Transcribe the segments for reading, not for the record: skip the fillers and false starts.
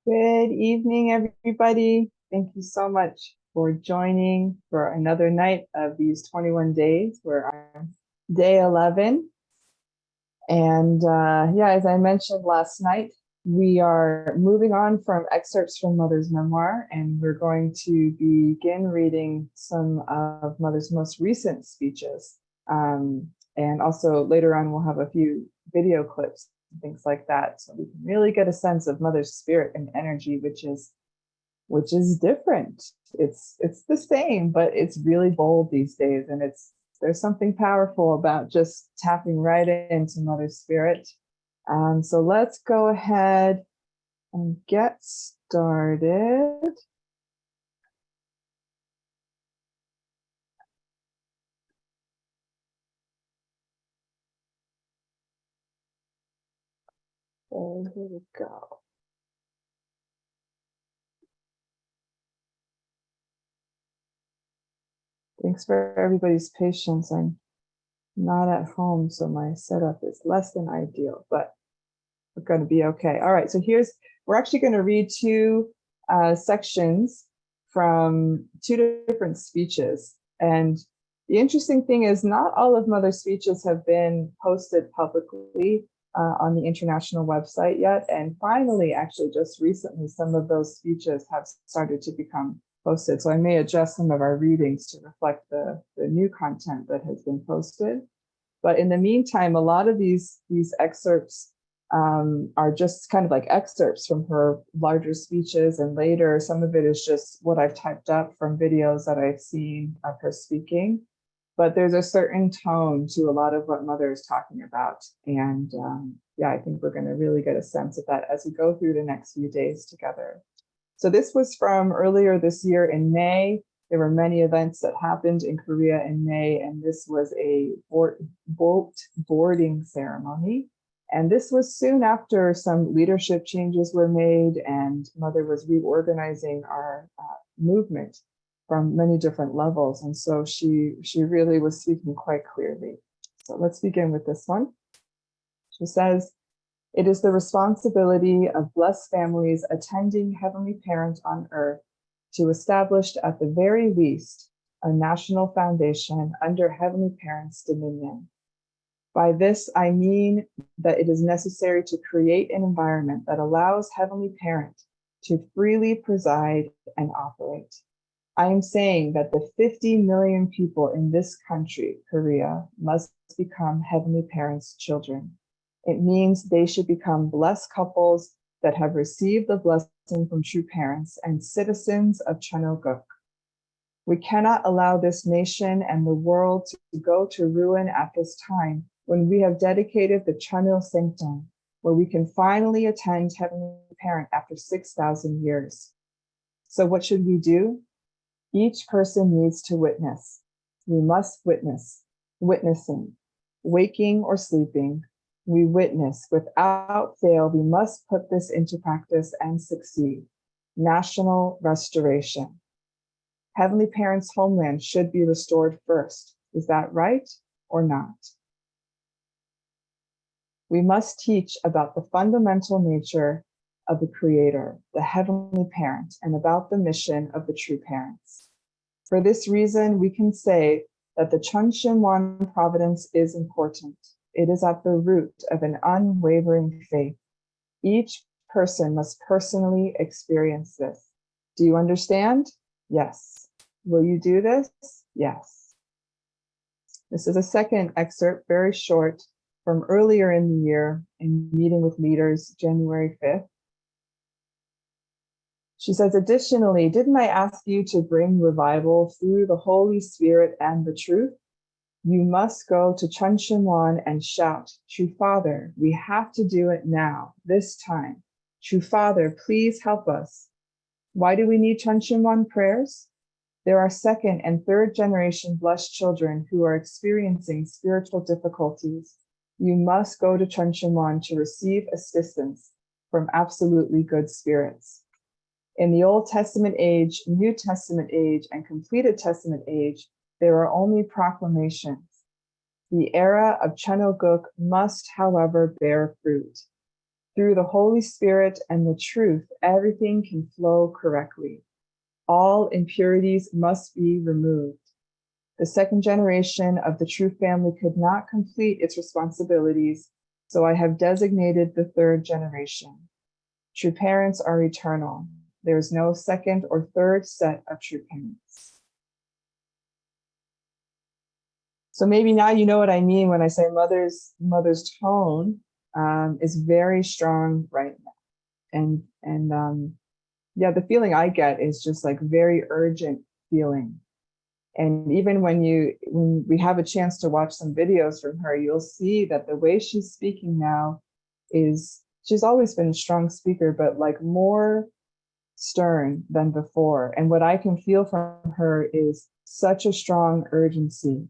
Good evening, everybody. Thank you so much for joining for another night of these 21 days. We're on day 11. And yeah, as I mentioned last night, we are moving on from excerpts from Mother's memoir, and we're going to begin reading some of Mother's most recent speeches. And also later on, we'll have a few video clips and things like that, so we can really get a sense of Mother's spirit and energy, which is different. It's the same, but it's really bold these days, and there's something powerful about just tapping right into Mother Spirit. So let's go ahead and get started. So here we go. Thanks for everybody's patience. I'm not at home, so my setup is less than ideal, but we're going to be okay. All right, so we're actually going to read two sections from two different speeches. And the interesting thing is not all of Mother's speeches have been posted publicly on the international website yet. And finally, actually just recently, some of those speeches have started to become posted. So I may adjust some of our readings to reflect the new content that has been posted. But in the meantime, a lot of these excerpts are just kind of like excerpts from her larger speeches, and later some of it is just what I've typed up from videos that I've seen of her speaking. But there's a certain tone to a lot of what Mother is talking about. And yeah, I think we're going to really get a sense of that as we go through the next few days together. So this was from earlier this year in May. There were many events that happened in Korea in May, and this was a boat boarding ceremony. And this was soon after some leadership changes were made, and Mother was reorganizing our movement from many different levels. And so she really was speaking quite clearly. So let's begin with this one. She says, "It is the responsibility of blessed families attending Heavenly Parent on earth to establish at the very least a national foundation under Heavenly Parent's dominion. By this, I mean that it is necessary to create an environment that allows Heavenly Parent to freely preside and operate. I am saying that the 50 million people in this country, Korea, must become Heavenly Parent's children. It means they should become blessed couples that have received the blessing from true parents and citizens of Chanoguk. We cannot allow this nation and the world to go to ruin at this time when we have dedicated the Chanil Sanctum, where we can finally attend Heavenly Parent after 6,000 years. So what should we do? Each person needs to witness. We must witness, witnessing, waking or sleeping. We witness without fail. We must put this into practice and succeed. National restoration. Heavenly Parent's homeland should be restored first. Is that right or not? We must teach about the fundamental nature of the Creator, the Heavenly Parent, and about the mission of the true parents. For this reason, we can say that the Chunshimwan providence is important. It is at the root of an unwavering faith. Each person must personally experience this. Do you understand? Yes. Will you do this? Yes. This is a second excerpt, very short, from earlier in the year in Meeting with Leaders, January 5th. She says, additionally, didn't I ask you to bring revival through the Holy Spirit and the truth? You must go to Chunshimwan and shout, True Father, we have to do it now, this time. True Father, please help us. Why do we need Chunshimwan prayers? There are second and third generation blessed children who are experiencing spiritual difficulties. You must go to Chunshimwan to receive assistance from absolutely good spirits. In the Old Testament age, New Testament age, and completed Testament age, there are only proclamations. The era of Chanoguk must, however, bear fruit. Through the Holy Spirit and the truth, everything can flow correctly. All impurities must be removed. The second generation of the True family could not complete its responsibilities, so I have designated the third generation. True parents are eternal. There is no second or third set of true parents. So maybe now you know what I mean when I say mother's tone is very strong right now. And yeah, the feeling I get is just like very urgent feeling. And even when we have a chance to watch some videos from her, you'll see that the way she's speaking now is, she's always been a strong speaker, but like more stern than before. And what I can feel from her is such a strong urgency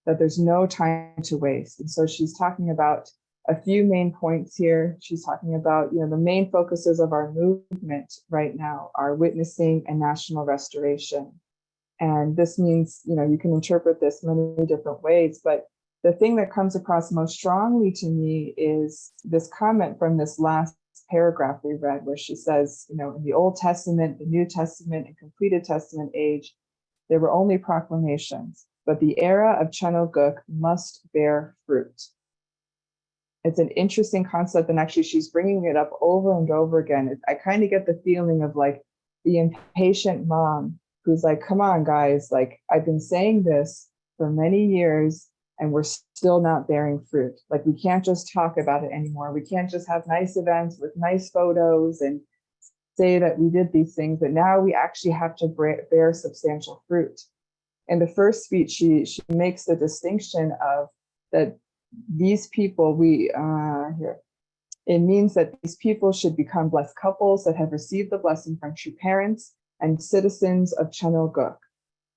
that there's no time to waste. And so she's talking about a few main points here. She's talking about, the main focuses of our movement right now are witnessing and national restoration. And this means, you can interpret this many different ways, but the thing that comes across most strongly to me is this comment from this last paragraph we read, where she says, in the Old Testament, the New Testament, and completed Testament age, there were only proclamations, but the era of Chanoguk must bear fruit. It's an interesting concept, and actually she's bringing it up over and over again. I kind of get the feeling of like the impatient mom who's like, come on, guys, like I've been saying this for many years and we're still not bearing fruit. Like we can't just talk about it anymore. We can't just have nice events with nice photos and say that we did these things, but now we actually have to bear substantial fruit. In the first speech, she makes the distinction of that these people, it means that these people should become blessed couples that have received the blessing from true parents and citizens of Chanoguk.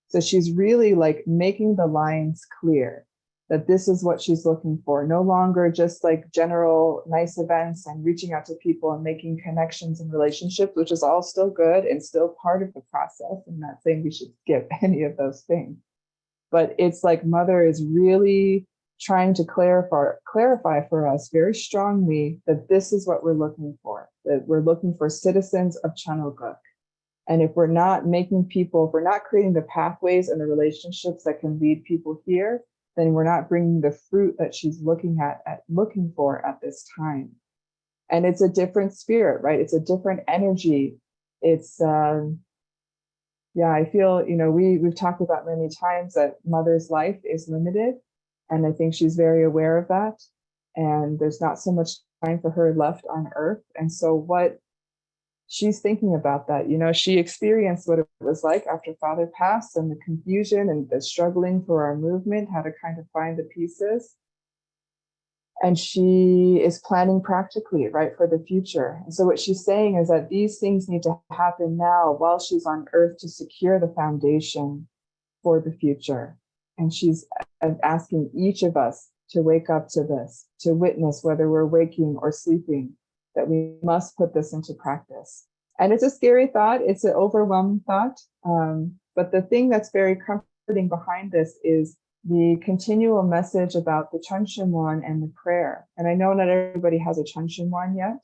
So she's really like making the lines clear that this is what she's looking for. No longer just like general nice events and reaching out to people and making connections and relationships, which is all still good and still part of the process. I'm not saying we should skip any of those things, but it's like Mother is really trying to clarify for us very strongly that this is what we're looking for, that we're looking for citizens of Chanoguk. And if we're not if we're not creating the pathways and the relationships that can lead people here, then we're not bringing the fruit that she's looking for at this time. And it's a different spirit, right? It's a different energy. It's, I feel, we've talked about many times that Mother's life is limited. And I think she's very aware of that. And there's not so much time for her left on Earth. And so what she's thinking about that, she experienced what it was like after Father passed and the confusion and the struggling for our movement, how to kind of find the pieces. And she is planning practically, right, for the future. And so what she's saying is that these things need to happen now while she's on Earth to secure the foundation for the future. And she's asking each of us to wake up to this, to witness, whether we're waking or sleeping, that we must put this into practice. And it's a scary thought. It's an overwhelming thought. But the thing that's very comforting behind this is the continual message about the Chunshimwan and the prayer. And I know not everybody has a Chunshimwan yet,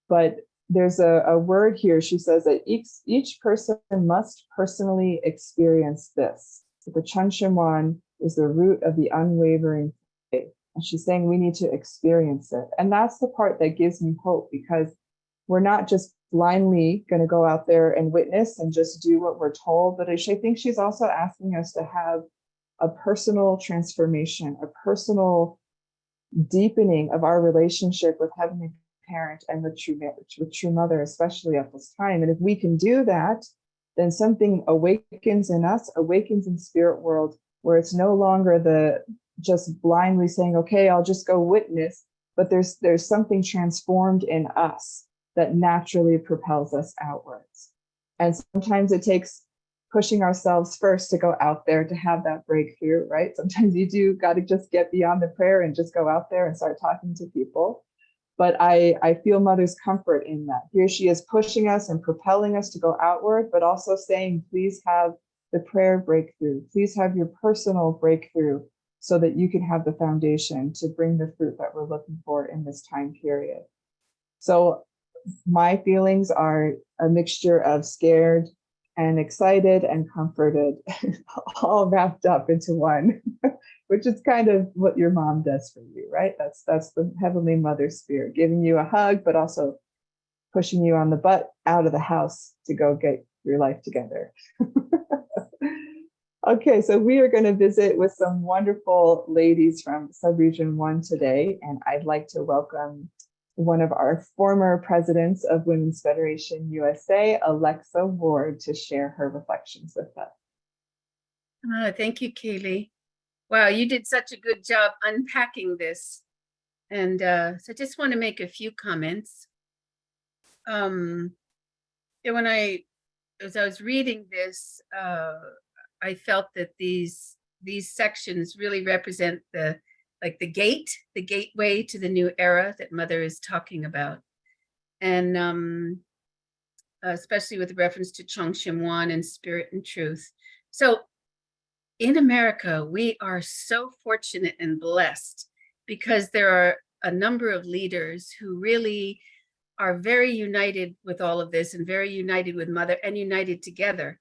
but there's a word here. She says that each person must personally experience this. So the Chunshimwan is the root of the unwavering faith. And she's saying we need to experience it. And that's the part that gives me hope, because we're not just blindly going to go out there and witness and just do what we're told. But I think she's also asking us to have a personal transformation, a personal deepening of our relationship with Heavenly Parent and with True Mother, especially at this time. And if we can do that, then something awakens in us, awakens in spirit world, where it's no longer the just blindly saying, okay, I'll just go witness, but there's something transformed in us that naturally propels us outwards. And sometimes it takes pushing ourselves first to go out there to have that breakthrough, right? Sometimes you do got to just get beyond the prayer and just go out there and start talking to people. But I feel Mother's comfort in that. Here she is pushing us and propelling us to go outward, but also saying, please have the prayer breakthrough. Please have your personal breakthrough so that you can have the foundation to bring the fruit that we're looking for in this time period. So my feelings are a mixture of scared and excited and comforted, all wrapped up into one, which is kind of what your mom does for you, right? That's the Heavenly Mother Spirit, giving you a hug, but also pushing you on the butt out of the house to go get your life together. Okay, so we are going to visit with some wonderful ladies from Subregion 1 today, and I'd like to welcome one of our former presidents of Women's Federation USA, Alexa Ward, to share her reflections with us. Thank you, Kaylee. Wow, you did such a good job unpacking this. And so I just want to make a few comments. As I was reading this, I felt that these sections really represent the gateway to the new era that Mother is talking about. And especially with reference to Chongshim and Spirit and Truth. So in America, we are so fortunate and blessed because there are a number of leaders who really are very united with all of this and very united with Mother and united together.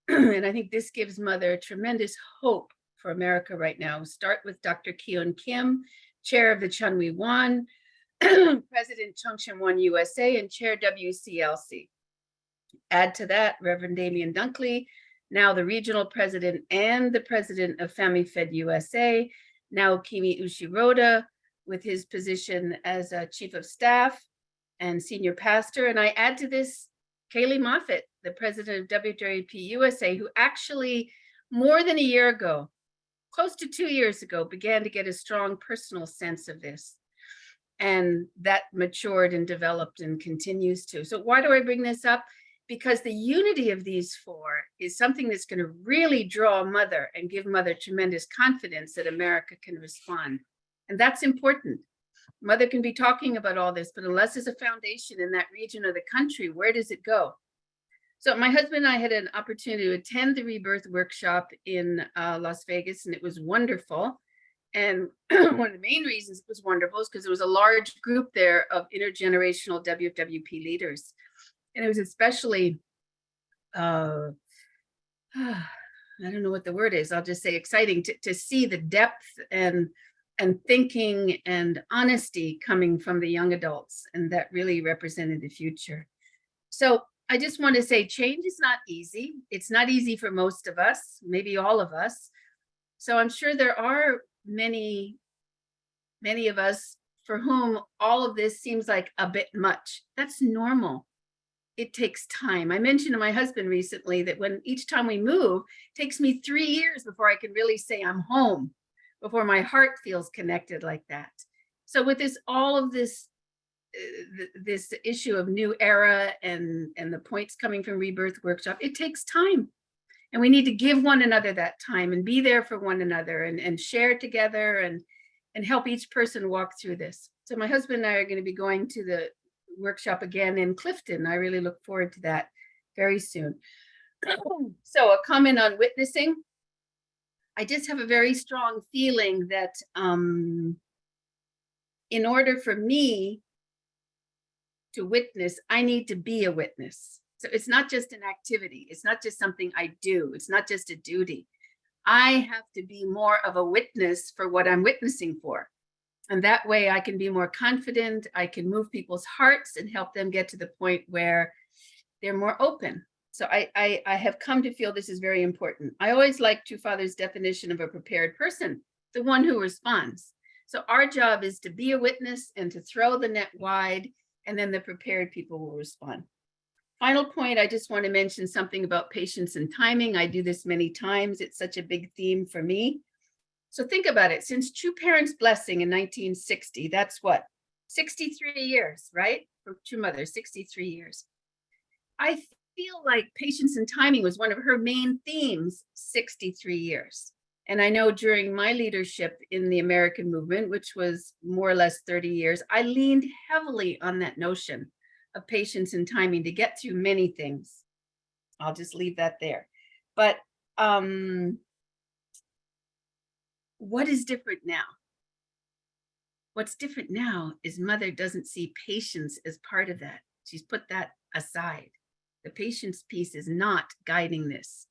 And I think this gives Mother tremendous hope for America right now. Start with Dr. Keon Kim, chair of the Chunwi Wan, President Chongshim USA, and chair WCLC. Add to that Reverend Damian Dunkley, now the regional president and the president of FamiFed USA, now Kimi Ushiroda with his position as a chief of staff and senior pastor. And I add to this Kaylee Moffitt, the president of WWP USA, who actually more than a year ago, close to 2 years ago, began to get a strong personal sense of this. And that matured and developed and continues to. So why do I bring this up? Because the unity of these four is something that's going to really draw Mother and give Mother tremendous confidence that America can respond. And that's important. Mother can be talking about all this, but unless there's a foundation in that region of the country, where does it go? So my husband and I had an opportunity to attend the Rebirth workshop in Las Vegas, and it was wonderful. And one of the main reasons it was wonderful is because there was a large group there of intergenerational WWP leaders. And it was especially, I don't know what the word is, I'll just say exciting to see the depth and thinking and honesty coming from the young adults. And that really represented the future. So I just want to say change is not easy. It's not easy for most of us, maybe all of us. So I'm sure there are many of us for whom all of this seems like a bit much. That's normal. It takes time. I mentioned to my husband recently that when each time we move, it takes me 3 years before I can really say I'm home, before my heart feels connected like that. So with all of this issue of new era and the points coming from Rebirth Workshop, it takes time. And we need to give one another that time and be there for one another and share together and help each person walk through this. So my husband and I are going to be going to the workshop again in Clifton. I really look forward to that very soon. So a comment on witnessing. I just have a very strong feeling that in order for me to witness, I need to be a witness. So it's not just an activity. It's not just something I do. It's not just a duty. I have to be more of a witness for what I'm witnessing for. And that way I can be more confident. I can move people's hearts and help them get to the point where they're more open. So I have come to feel this is very important. I always like True Father's definition of a prepared person, the one who responds. So our job is to be a witness and to throw the net wide, and then the prepared people will respond. Final point, I just want to mention something about patience and timing. I do this many times. It's such a big theme for me. So think about it. Since True Parents Blessing in 1960, that's what? 63 years, right? From True Mother, 63 years. I feel like patience and timing was one of her main themes, 63 years. And I know during my leadership in the American movement, which was more or less 30 years, I leaned heavily on that notion of patience and timing to get through many things. I'll just leave that there. But what is different now? What's different now is mother doesn't see patience as part of that. She's put that aside. The patience piece is not guiding this.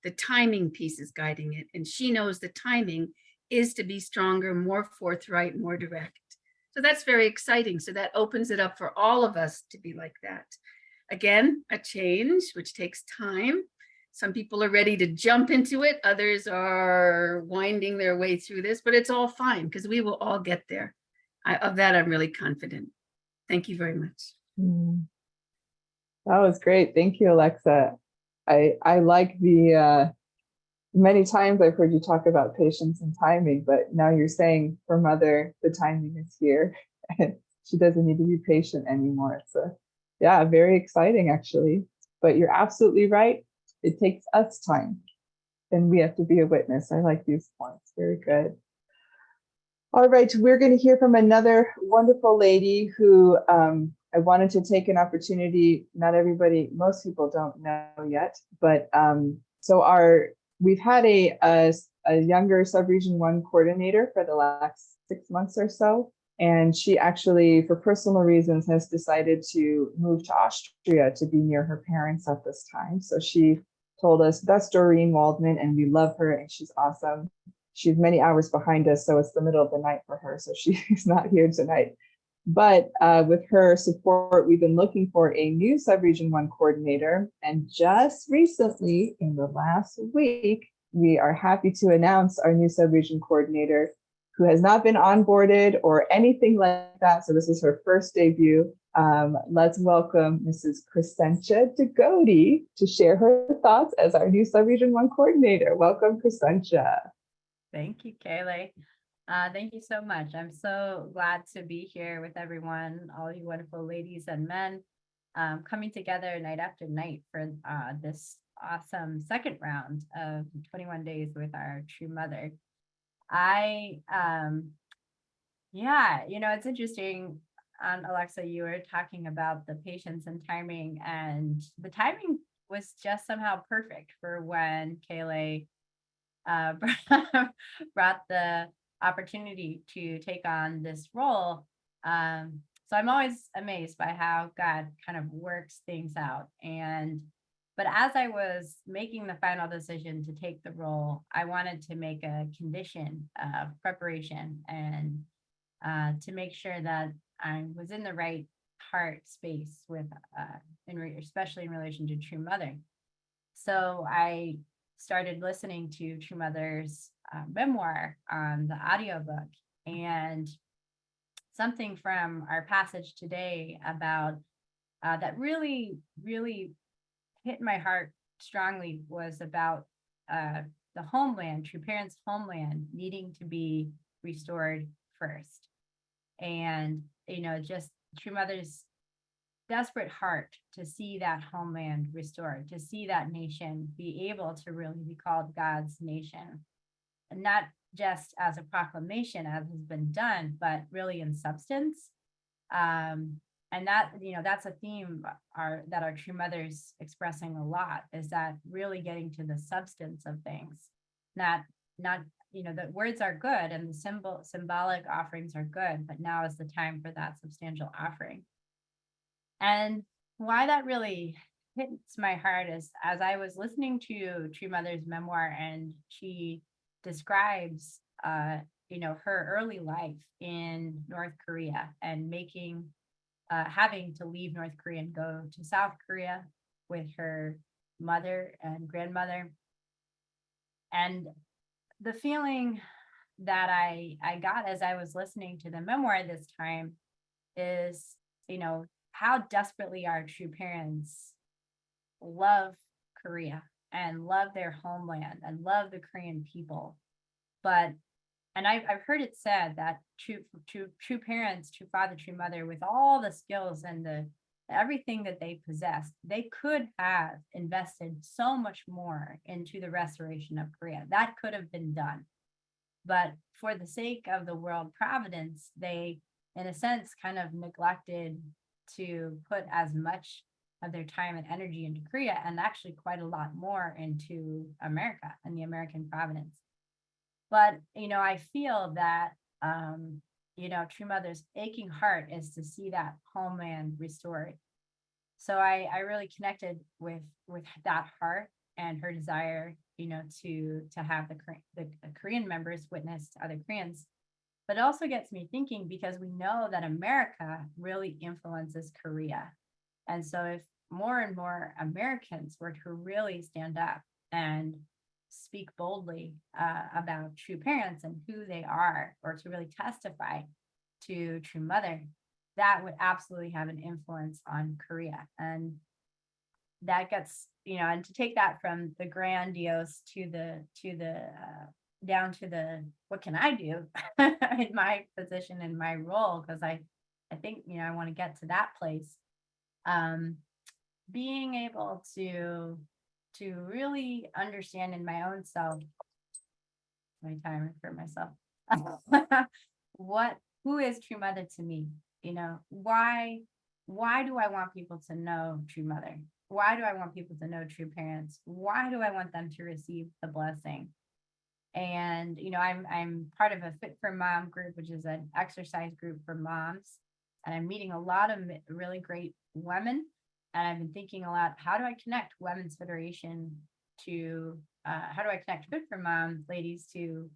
The timing piece is guiding it. And she knows the timing is to be stronger, more forthright, more direct. So that's very exciting. So that opens it up for all of us to be like that. Again, a change, which takes time. Some people are ready to jump into it. Others are winding their way through this, but it's all fine because we will all get there. Of that, I'm really confident. Thank you very much. Mm. That was great. Thank you, Alexa. I like the many times I've heard you talk about patience and timing, but now you're saying for mother, the timing is here and she doesn't need to be patient anymore. So yeah, very exciting actually. But you're absolutely right. It takes us time and we have to be a witness. I like these points. Very good. All right, we're going to hear from another wonderful lady who I wanted to take an opportunity. Not everybody, most people don't know yet, but we've had a younger Subregion 1 coordinator for the last 6 months or so, and she actually, for personal reasons, has decided to move to Austria to be near her parents at this time. So she told us, that's Doreen Waldman, and we love her, and she's awesome. She's many hours behind us, so it's the middle of the night for her, so she's not here tonight. But with her support, we've been looking for a new Subregion 1 coordinator. And just recently, in the last week, we are happy to announce our new Subregion coordinator who has not been onboarded or anything like that. So this is her first debut. Let's welcome Mrs. Crescentia Degodi to share her thoughts as our new Subregion 1 coordinator. Welcome, Crescentia. Thank you, Kaylee. Thank you so much. I'm so glad to be here with everyone, all you wonderful ladies and men, coming together night after night for this awesome second round of 21 days with our true mother. It's interesting. Alexa, you were talking about the patience and timing, and the timing was just somehow perfect for when Kaylee brought the opportunity to take on this role. So I'm always amazed by how God kind of works things out. But as I was making the final decision to take the role, I wanted to make a condition of preparation and to make sure that I was in the right heart space with, especially in relation to True Mother. So I started listening to True Mother's memoir on the audiobook, and something from our passage today about that really, really hit my heart strongly was about the homeland, True Parents' homeland needing to be restored first. And, just True Mother's desperate heart to see that homeland restored, to see that nation be able to really be called God's nation, and not just as a proclamation as has been done, but really in substance. And that's a theme that our True Mother's expressing a lot, is that really getting to the substance of things, not the words are good and the symbolic offerings are good, but now is the time for that substantial offering. And why that really hits my heart is, as I was listening to True Mother's memoir, and she describes, her early life in North Korea and having to leave North Korea and go to South Korea with her mother and grandmother. And the feeling that I got as I was listening to the memoir this time is, how desperately our true parents love Korea and love their homeland and love the Korean people. And I've heard it said that true parents, true father, true mother, with all the skills and everything that they possessed, they could have invested so much more into the restoration of Korea. That could have been done. But for the sake of the world providence, they, in a sense, kind of neglected to put as much of their time and energy into Korea, and actually quite a lot more into America and the American providence. But, I feel that, True Mother's aching heart is to see that homeland restored. So I really connected with that heart and her desire, to have the Korean members witness to other Koreans. But it also gets me thinking because we know that America really influences Korea. And so if more and more Americans were to really stand up and speak boldly about true parents and who they are, or to really testify to True Mother, that would absolutely have an influence on Korea. And that gets, and to take that from the grandiose to the down to the what can I do in my position, in my role, because I think, I want to get to that place. um Being able to really understand in my own self, my timer for myself, what who is True Mother to me. Why do I want people to know True Mother? Why do I want people to know true parents? Why do I want them to receive the blessing? And I'm part of a Fit for Mom group, which is an exercise group for moms, and I'm meeting a lot of really great women. And I've been thinking a lot, how do I connect Women's Federation to how do I connect Fit for Mom ladies to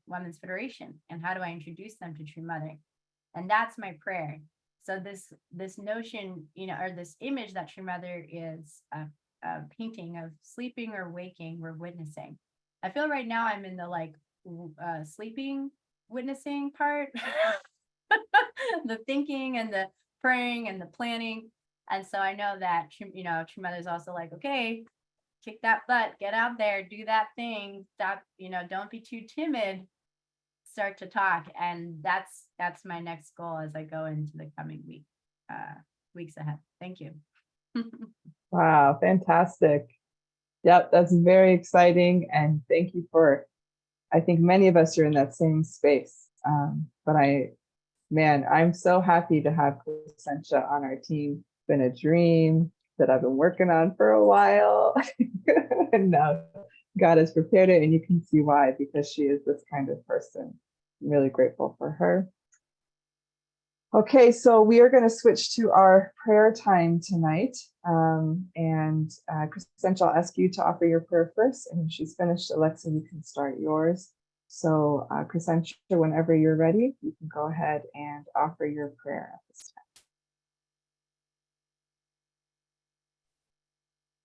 Women's Federation, and how do I introduce them to True Mother? And that's my prayer. So this notion, or this image that True Mother is a painting of sleeping or waking, we're witnessing. I feel right now I'm in the like sleeping witnessing part, the thinking and the praying and the planning. And so I know that True Mother's also like, okay, kick that butt, get out there, do that thing, stop, don't be too timid, start to talk. And that's my next goal as I go into the coming weeks ahead. Thank you. Wow, fantastic. Yep, that's very exciting. And thank you for, I think many of us are in that same space. But I'm so happy to have Crescentia on our team. It's been a dream that I've been working on for a while. And now God has prepared it, and you can see why, because she is this kind of person. I'm really grateful for her. Okay, so we are going to switch to our prayer time tonight. Crescentia, I'll ask you to offer your prayer first, and when she's finished, Alexa, you can start yours. So Crescentia, whenever you're ready, you can go ahead and offer your prayer at this time.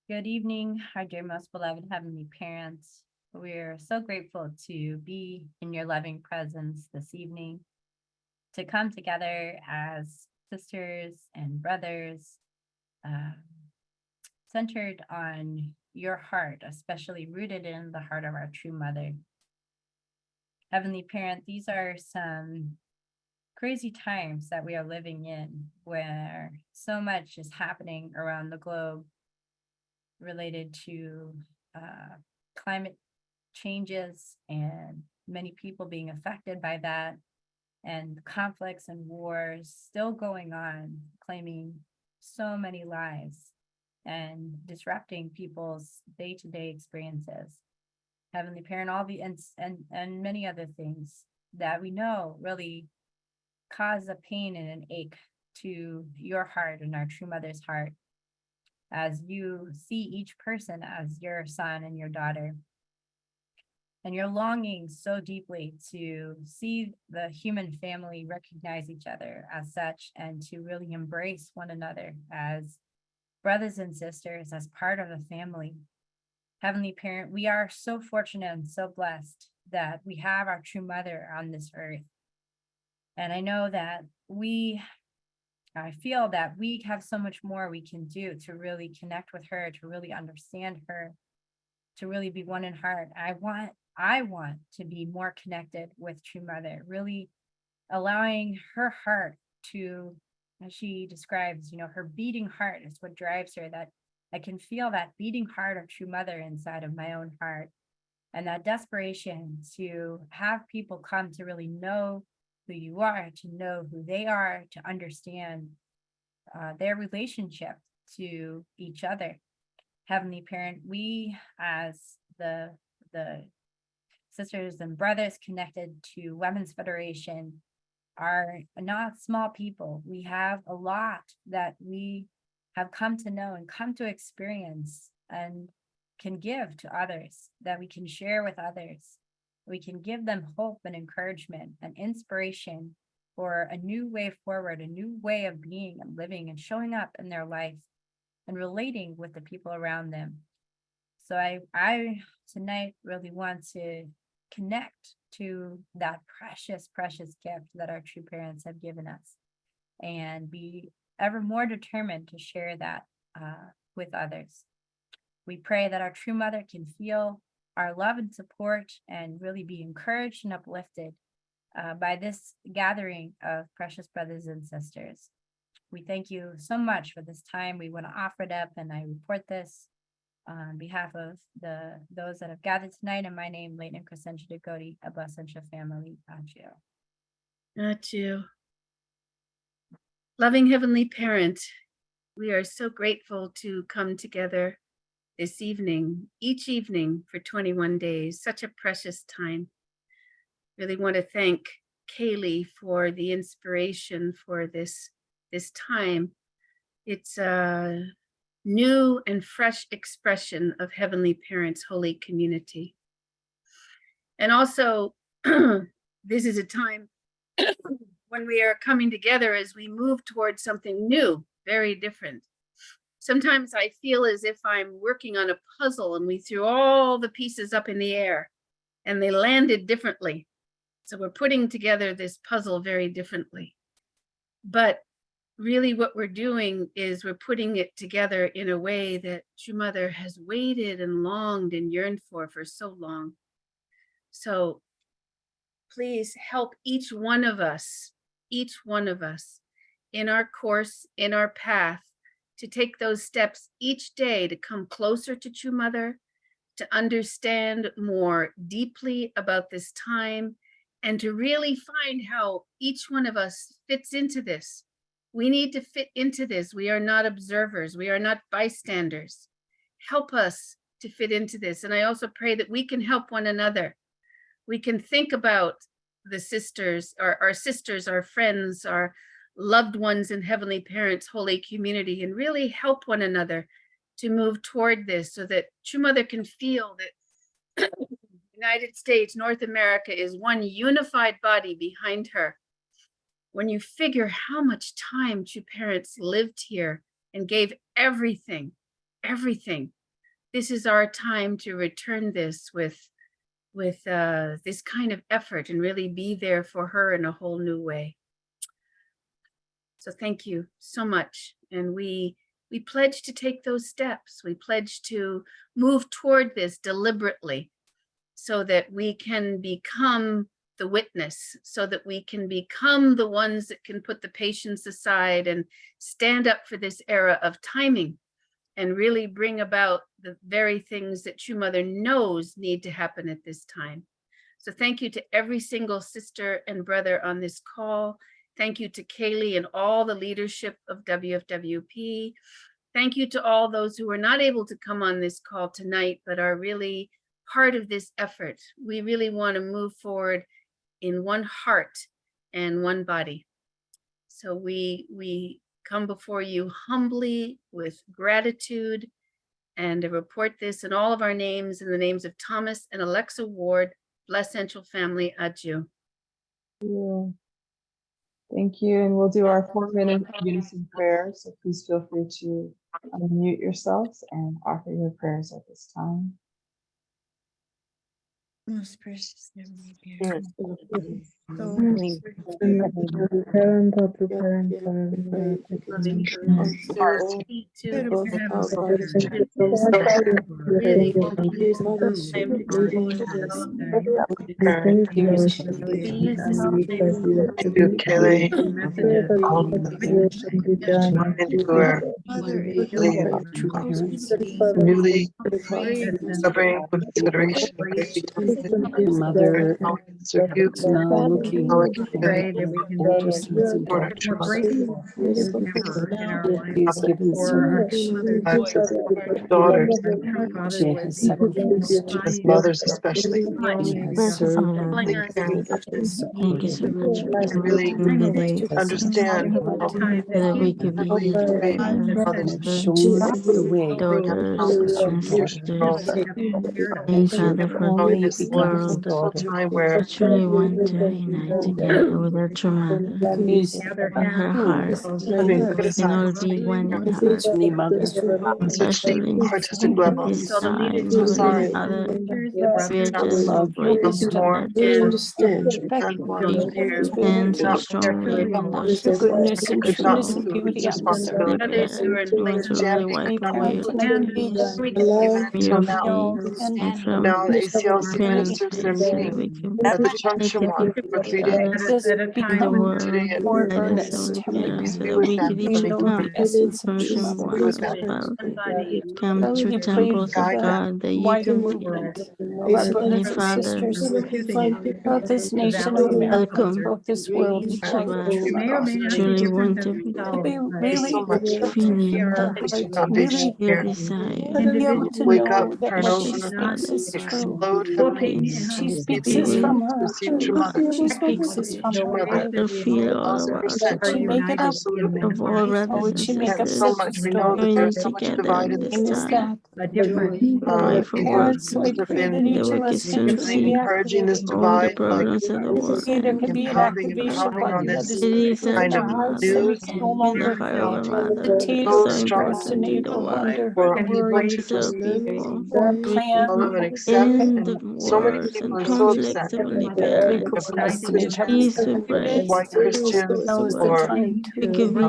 Good evening, our dear most beloved Heavenly Parents. We're so grateful to be in your loving presence this evening, to come together as sisters and brothers, centered on your heart, especially rooted in the heart of our True Mother. Heavenly Parent, these are some crazy times that we are living in, where so much is happening around the globe related to climate changes, and many people being affected by that, and conflicts and wars still going on, claiming so many lives and disrupting people's day-to-day experiences. Heavenly Parent, all the and many other things that we know really cause a pain and an ache to your heart and our True Mother's heart, as you see each person as your son and your daughter. And you're longing so deeply to see the human family recognize each other as such, and to really embrace one another as brothers and sisters, as part of a family. Heavenly Parent, we are so fortunate and so blessed that we have our True Mother on this earth. And I know that I feel that we have so much more we can do to really connect with her, to really understand her, to really be one in heart. I want to be more connected with True Mother, really allowing her heart to, as she describes, her beating heart is what drives her, that I can feel that beating heart of True Mother inside of my own heart, and that desperation to have people come to really know who you are, to know who they are, to understand their relationship to each other. Heavenly Parent, we as the sisters and brothers connected to Women's Federation are not small people. We have a lot that we have come to know and come to experience and can give to others, that we can share with others. We can give them hope and encouragement and inspiration for a new way forward, a new way of being and living and showing up in their life and relating with the people around them. So I tonight really want to connect to that precious, precious gift that our true parents have given us and be ever more determined to share that with others. We pray that our true mother can feel our love and support and really be encouraged and uplifted by this gathering of precious brothers and sisters. We thank you so much for this time. We want to offer it up, and I report this on behalf of those that have gathered tonight in my name, Leighton Crescentia Degodi, a Blasentia family, Adagio. Not you. Loving Heavenly Parent, we are so grateful to come together this evening, each evening for 21 days, such a precious time. Really want to thank Kaylee for the inspiration for this time. It's a new and fresh expression of Heavenly Parent's holy community. And also, this is a time when we are coming together as we move towards something new, very different. Sometimes I feel as if I'm working on a puzzle and we threw all the pieces up in the air and they landed differently. So we're putting together this puzzle very differently. But really what we're doing is we're putting it together in a way that True Mother has waited and longed and yearned for so long. So please help each one of us in our course, in our path, to take those steps each day to come closer to True Mother, to understand more deeply about this time, and to really find how each one of us fits into this. We need to fit into this. We are not observers. We are not bystanders. Help us to fit into this. And I also pray that we can help one another. We can think about the sisters, our sisters, our friends, our loved ones in Heavenly Parent's holy community, and really help one another to move toward this so that True Mother can feel that United States, North America is one unified body behind her. When you figure how much time True Parents lived here and gave everything, this is our time to return this with this kind of effort and really be there for her in a whole new way. So thank you so much. And we pledge to take those steps. We pledge to move toward this deliberately so that we can become the witness, so that we can become the ones that can put the patience aside and stand up for this era of timing and really bring about the very things that True Mother knows need to happen at this time. So thank you to every single sister and brother on this call. Thank you to Kaylee and all the leadership of WFWP. Thank you to all those who were not able to come on this call tonight, but are really part of this effort. We really want to move forward in one heart and one body. So we come before you humbly with gratitude and to report this in all of our names, in the names of Thomas and Alexa Ward, Blasentia family, adieu. Yeah. Thank you. And we'll do our 4-minute unison prayer. So please feel free to unmute yourselves and offer your prayers at this time. Most precious Heavenly Yes. Parent, Loving Parent of the parent, Loving heart, speak to beautiful Heavenly house of Mother. really use mother time to to leading us. us. Parent, Use to Kelly, and who are mother really true parents. newly celebrating Women's Federation. Mother, Serve you, looking how it can Pray be that we can older be sons and supportive daughters. to more mother, grateful than ever in our lives He's given so for our much. mother's lives voice, of daughters, our father's She voice, has sacrificed. as mothers especially. She has Bless us, served. Lord. Really can Thank you so much for and really giving me the understand how time so that we could how be you can be mothers Shown the way. daughters and years sisters. also. Thank Father for How in the this world. wonderful time I where truly want to unite together with our true mother and her heart being put and all aside be one in heart, on such deep especially artistic at levels. this time, So Heavenly sorry. Father. the We are Not just Love becomes grateful more that and more we clear. stand so Not strongly with our the sisters goodness and and could not trueness people. and do beauty its on the The servant. responsibility. Others who are in parents want to places really Understanding wipe We away come your to know and peace even from until your now. face and and from Now ACL's parents' ministers are face so that meeting we can at the take Junction it One for 3 days. Father just at a in time the become Today world, at more guide us and earnest we to parents please so be that with we them could really so they even can know come the be essence of from true Jim be with one motherhood. them. as well. somebody Come Really to we pray temples for of Guide the them. God that you wider can movement of our Heavenly brothers and Father sisters refusing throughout this to nation of validate America, welcome throughout this world, each to of life with us. true may or may God. not be Truly different want than to To ourselves, be but Thank you really so much able we to feel hear are our that heart, foundation really your here. desire to be able individuals to Wake up, know that turn what each she over, of speaks Father is true. explode heavenly. looking at peace She how to speaks be is with from her Receive true heart. mother. She speaks is from the her way Mother. heart. that to we feel all of our 100%. Would she sisters make it up? Absolute of agreement. all Or brothers would and she make And up so sisters much. We separate know that joining there's stories? so much together in divided this And is time that a different to pray for people world parents? So I peace. have pray been that That each we of can us still can truly see be encouraging this activated. all the divide by problems of the world See, that there we could can be an have. pounding and activation pounding on button that this is It is placed our in kind of our true hearts so mother we news can no and the longer heart of our mother that is so so strong important in procrastinate the or world wonder for or our people worry to to our just people. or love plan. and accept. In the And so many wars people and are so conflicts, upset. Heavenly We Parents, Whether procrastinate on peace Christians, to break, white Christians, Now's the or time we to could be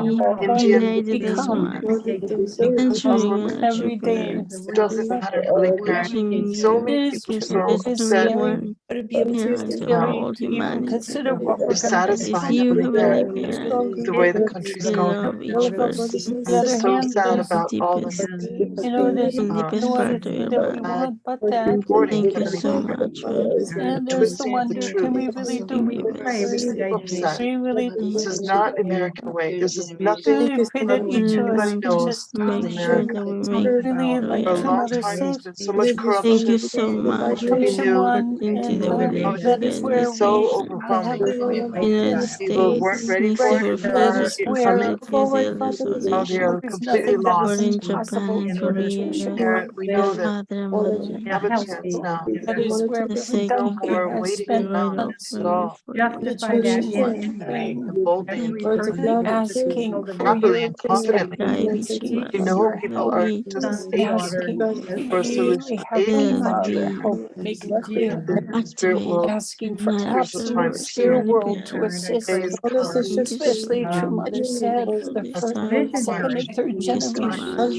Indian, united as become one, Muslim. centering our true every day. parents, It doesn't matter, Heavenly Parent. wishing So you It many is people are true. so there's It's only upset, scary. one It's parent of scary all to even humanity. consider what we're going to do. It's dissatisfied, you, Heavenly Heavenly Parent, Parent. with the way the country's We going. love each person The other So hand, sad from there's, the about all this deepest, there's from the deepest no other part of thing your that we mother. bad want but that. reporting, Thank you Heavenly so Parent, much for the And there's the twisting of the wonder, truth. can we really being do with it? Makes us. me so upset. We really, This Thank is not American way. This is nothing really pray that each of us anybody you. can knows just as Make sure America. that we make really, sure we like For a True are. long Mother time, there's said, been so much Thank corruption. you so much for We Junction knew One, into the and way how they it that could is extend be where this so we nation. have overwhelming. United People weren't States ready needs to for it. that fulfill is its where Coming. responsibility as the elders of Now they nation. are there is completely nothing that is But lost. in Japan impossible and for the Korea, Junction There, One. we the know that father and mother, we have a chance now. That is where the No Seiki Buddha more guru, has waiting we spent right around over months at you all. for in you. the justify that Junction in One insight. praying, The boldly, As we really persevere to asking show the for happily, your and confidently. Guide assistance, each of You us. know your people help, are We just sons and aching daughters, asking for for a you, solution, Heavenly aching will Father, be help make it clear, spirit activate world, asking for not spiritual time absolute is afterwards, spirit here. Heavenly world to Parent. and I Day pray is assist, come. Thank you so especially True much Mother said for the this first, time. second, visionaries. and third Thank you so generation. much.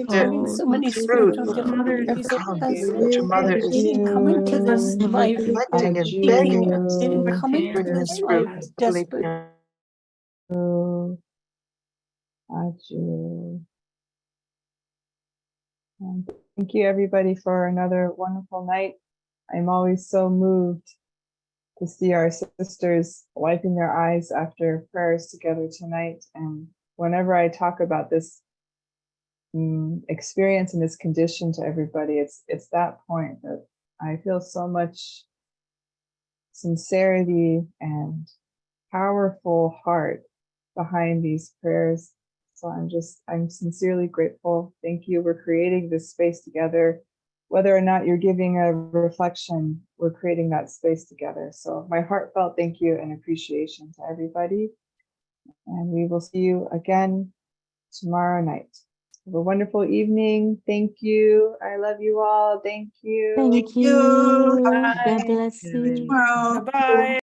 There, Having Hold so me many fruit spiritual love have you. difficulties in come. us. Your mother He is didn't come into this Heavenly life collecting and seeking. begging us He didn't to come into bring this this life fruit. Heavenly desperate. Parent. Thank you, everybody, for another wonderful night. I'm always so moved to see our sisters wiping their eyes after prayers together tonight. And whenever I talk about this experience and this condition to everybody, it's that point that I feel so much sincerity and powerful heart behind these prayers. So I'm sincerely grateful. Thank you. We're creating this space together. Whether or not you're giving a reflection, we're creating that space together. So my heartfelt thank you and appreciation to everybody. And we will see you again tomorrow night. Have a wonderful evening. Thank you. I love you all. Thank you. Thank you. God bless you. Tomorrow. Bye.